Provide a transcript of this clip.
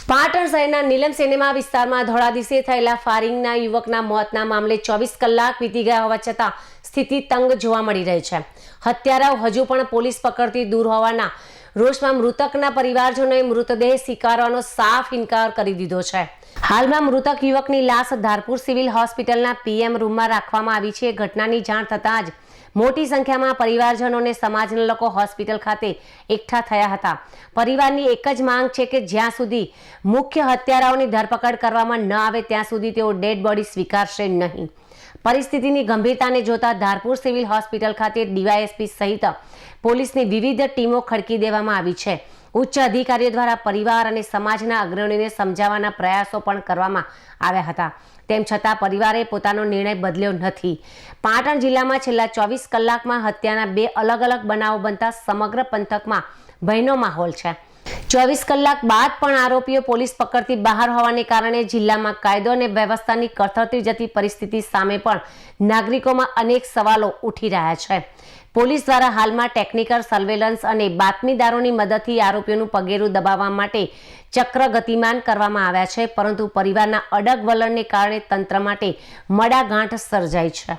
પાટણ શહેરના નીલમ સિનેમા વિસ્તારમાં ધોળા દિવસે થયેલા ફાયરિંગના યુવકના મોતના મામલે 24 કલાક વીતી ગયા હોવા છતાં સ્થિતિ તંગ જોવા મળી રહી છે. હત્યારાઓ હજુ પણ પોલીસ પકડથી દૂર હોવાના રોષમાં મૃતકના પરિવારજનોએ મૃતદેહ સ્વીકારવાનો સાફ ઇનકાર કરી દીધો છે. હાલમાં મૃતક યુવકની લાશ ધારપુર સિવિલ હોસ્પિટલના પીએમ રૂમમાં રાખવામાં આવી છે. ઘટનાની જાણ થતાં જ મોટી સંખ્યામાં પરિવારજનો અને સમાજના લોકો હોસ્પિટલ ખાતે એકઠા થયા હતા. પરિવારની એક જ માંગ છે કે જ્યાં સુધી મુખ્ય હત્યારાઓની ધરપકડ કરવામાં ન આવે ત્યાં સુધી તેઓ ડેડ બોડી સ્વીકારશે નહીં. પરિસ્થિતિની ગંભીરતાને જોતા ધારપુર સિવિલ હોસ્પિટલ ખાતે ડીવાયએસપી સહિત પોલીસની વિવિધ ટીમો ખડકી દેવામાં આવી છે. ઉચ્ચ અધિકારીઓ દ્વારા પરિવાર અને સમાજના અગ્રણીઓને સમજાવવાના પ્રયાસો પણ કરવામાં આવ્યા હતા. તેમ છતાં પરિવારે પોતાનો નિર્ણય બદલ્યો નથી. પાટણ જિલ્લામાં છેલ્લા 24 કલાકમાં હત્યાના 2 અલગ અલગ બનાવો બનતા સમગ્ર પંથકમાં ભયનો માહોલ છે. 24 કલાક બાદ પણ આરોપીઓ પોલીસ પકડથી બહાર હોવાને કારણે જિલ્લામાં કાયદો અને વ્યવસ્થાની કથળતી જતી પરિસ્થિતિ સામે પણ નાગરિકોમાં અનેક સવાલો ઉઠી રહ્યા છે. પોલીસ દ્વારા હાલમાં ટેકનિકલ સર્વેલન્સ અને બાતમીદારોની મદદથી આરોપીઓનું પગેરું દબાવવા માટે ચક્ર ગતિમાન કરવામાં આવ્યા છે, પરંતુ પરિવારના અડગ વલણને કારણે તંત્ર માટે મડાગાંઠ સર્જાઈ છે.